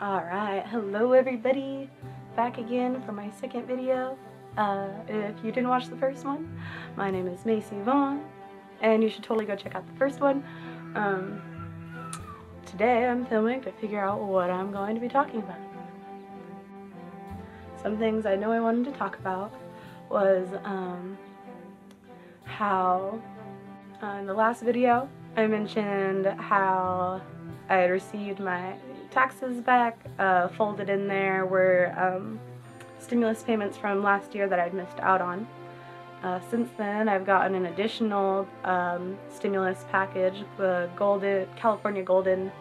Alright, hello everybody, back again for my second video. If you didn't watch the first one, my name is Macy Vaughn, and you should totally go check out the first one. Today I'm filming to figure out what I'm going to be talking about. Some things I know I wanted to talk about was how in the last video I mentioned how I had received my taxes back. Folded in there were stimulus payments from last year that I'd missed out on. Since then, I've gotten an additional stimulus package, the California Golden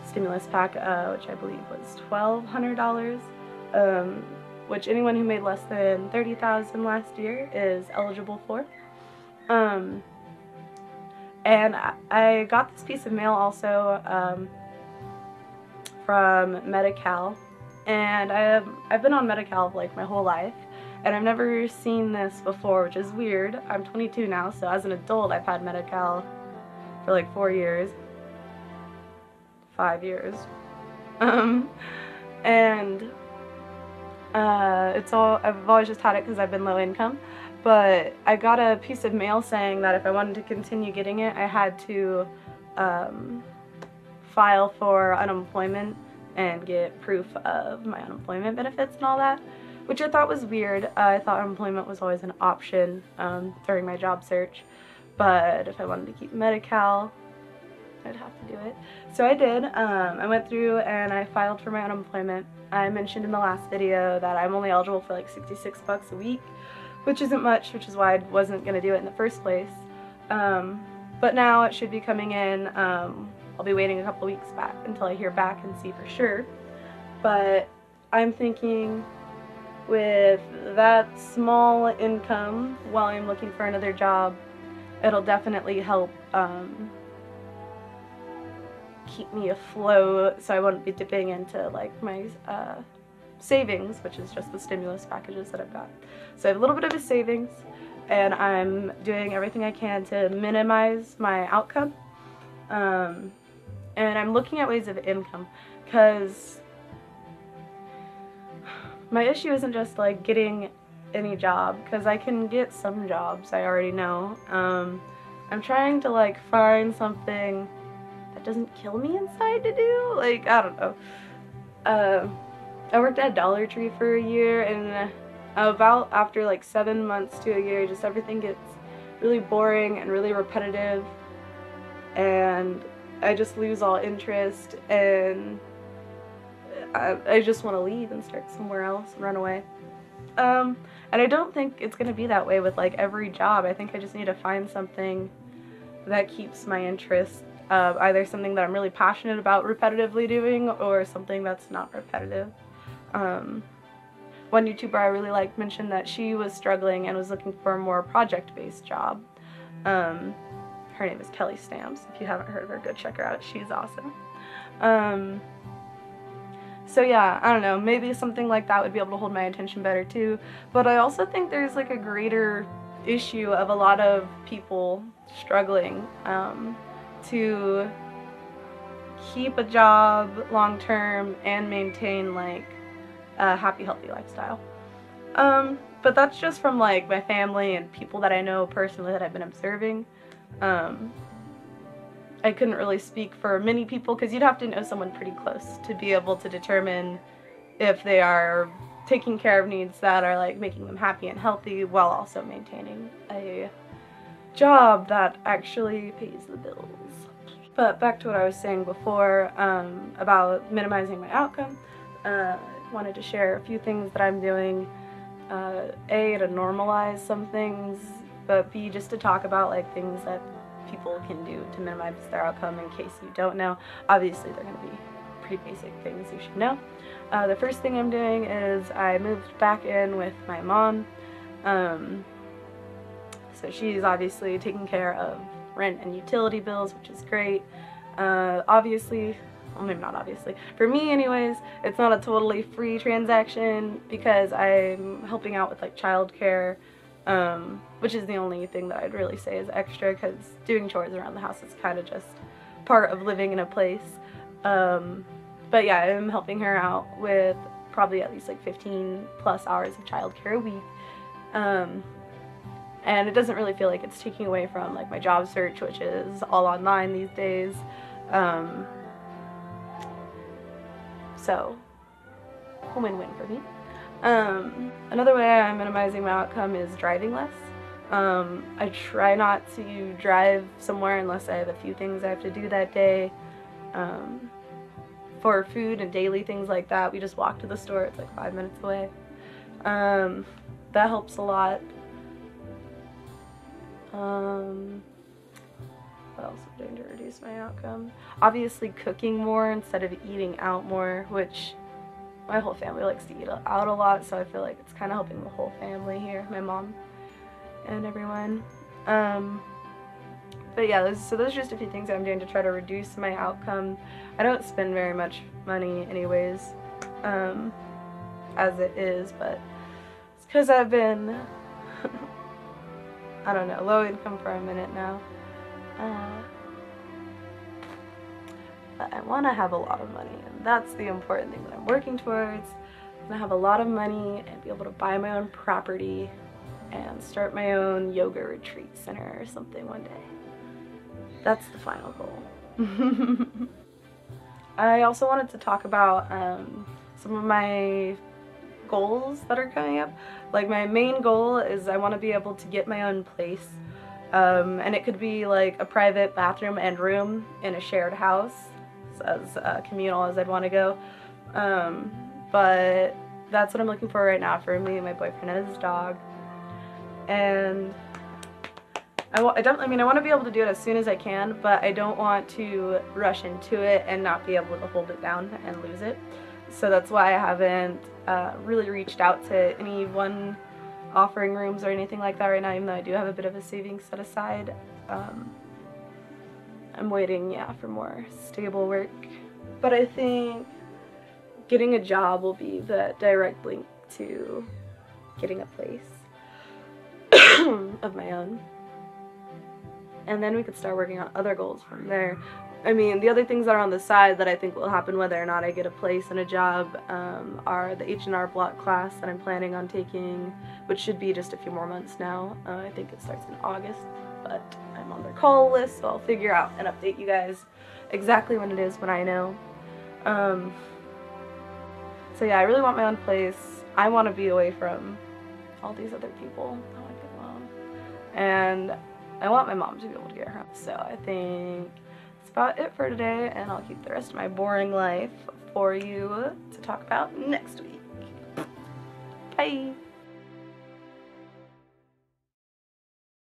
stimulus pack, which I believe was $1,200, which anyone who made less than $30,000 last year is eligible for. And I got this piece of mail also from Medi-Cal, and I've been on Medi-Cal like my whole life, and I've never seen this before, which is weird. I'm 22 now, so as an adult I've had Medi-Cal for like 5 years. I've always just had it because I've been low income. But I got a piece of mail saying that if I wanted to continue getting it, I had to file for unemployment and get proof of my unemployment benefits and all that, which I thought was weird. I thought unemployment was always an option during my job search, but if I wanted to keep Medi-Cal, I'd have to do it. So I did. I went through and I filed for my unemployment. I mentioned in the last video that I'm only eligible for like $66 a week, which isn't much, which is why I wasn't going to do it in the first place. But now it should be coming in. I'll be waiting a couple weeks back until I hear back and see for sure. But I'm thinking with that small income while I'm looking for another job, it'll definitely help keep me afloat, so I won't be dipping into like my savings, which is just the stimulus packages that I've got. So I have a little bit of a savings, and I'm doing everything I can to minimize my outcome. And I'm looking at ways of income, because my issue isn't just like getting any job, because I can get some jobs, I already know. I'm trying to like find something that doesn't kill me inside to do, like, I don't know. I worked at Dollar Tree for a year, and about after like 7 months to a year, just everything gets really boring and really repetitive, and I just lose all interest, and I just want to leave and start somewhere else and run away. And I don't think it's going to be that way with like every job. I think I just need to find something that keeps my interest, either something that I'm really passionate about repetitively doing, or something that's not repetitive. One YouTuber I really liked mentioned that she was struggling and was looking for a more project-based job. Her name is Kelly Stamps. If you haven't heard of her, go check her out. She's awesome. So yeah, I don't know, maybe something like that would be able to hold my attention better too. But I also think there's like a greater issue of a lot of people struggling to keep a job long term and maintain like a happy, healthy lifestyle. But that's just from like my family and people that I know personally that I've been observing. I couldn't really speak for many people, because you'd have to know someone pretty close to be able to determine if they are taking care of needs that are like making them happy and healthy while also maintaining a job that actually pays the bills. But back to what I was saying before about minimizing my outcome. Wanted to share a few things that I'm doing. A, to normalize some things, but B, just to talk about like things that people can do to minimize their outcome in case you don't know. Obviously they're going to be pretty basic things you should know. The first thing I'm doing is I moved back in with my mom. So she's obviously taking care of rent and utility bills, which is great. Obviously, well, maybe not obviously, for me anyways, it's not a totally free transaction because I'm helping out with like childcare, which is the only thing that I'd really say is extra, because doing chores around the house is kind of just part of living in a place. But But yeah, I'm helping her out with probably at least like 15 plus hours of childcare a week. And it doesn't really feel like it's taking away from like my job search, which is all online these days. So, a win-win for me. Another way I'm minimizing my outcome is driving less. I try not to drive somewhere unless I have a few things I have to do that day. For food and daily things like that, we just walk to the store. It's like 5 minutes away. That helps a lot. What else am I doing to reduce my outcome? Obviously cooking more instead of eating out more, which my whole family likes to eat out a lot, so I feel like it's kind of helping the whole family here, my mom and everyone. But yeah, so those are just a few things I'm doing to try to reduce my outcome. I don't spend very much money anyways, as it is, but it's because I've been, I don't know, low income for a minute now. But I want to have a lot of money, and that's the important thing that I'm working towards. I want to have a lot of money and be able to buy my own property and start my own yoga retreat center or something one day. That's the final goal. I also wanted to talk about some of my goals that are coming up. Like, my main goal is I want to be able to get my own place, and it could be like a private bathroom and room in a shared house, as communal as I'd want to go. But that's what I'm looking for right now for me and my boyfriend and his dog. And I want to be able to do it as soon as I can, but I don't want to rush into it and not be able to hold it down and lose it. So that's why I haven't really reached out to anyone offering rooms or anything like that right now, even though I do have a bit of a savings set aside. I'm waiting, yeah, for more stable work. But I think getting a job will be the direct link to getting a place of my own. And then we could start working on other goals from there. I mean, the other things that are on the side that I think will happen whether or not I get a place and a job are the H&R Block class that I'm planning on taking, which should be just a few more months now. I think it starts in August, but I'm on their call list, so I'll figure out and update you guys exactly when it is when I know. So yeah, I really want my own place. I want to be away from all these other people. I want to get alone. And I want my mom to be able to get her home. So I think that's about it for today, and I'll keep the rest of my boring life for you to talk about next week. Bye!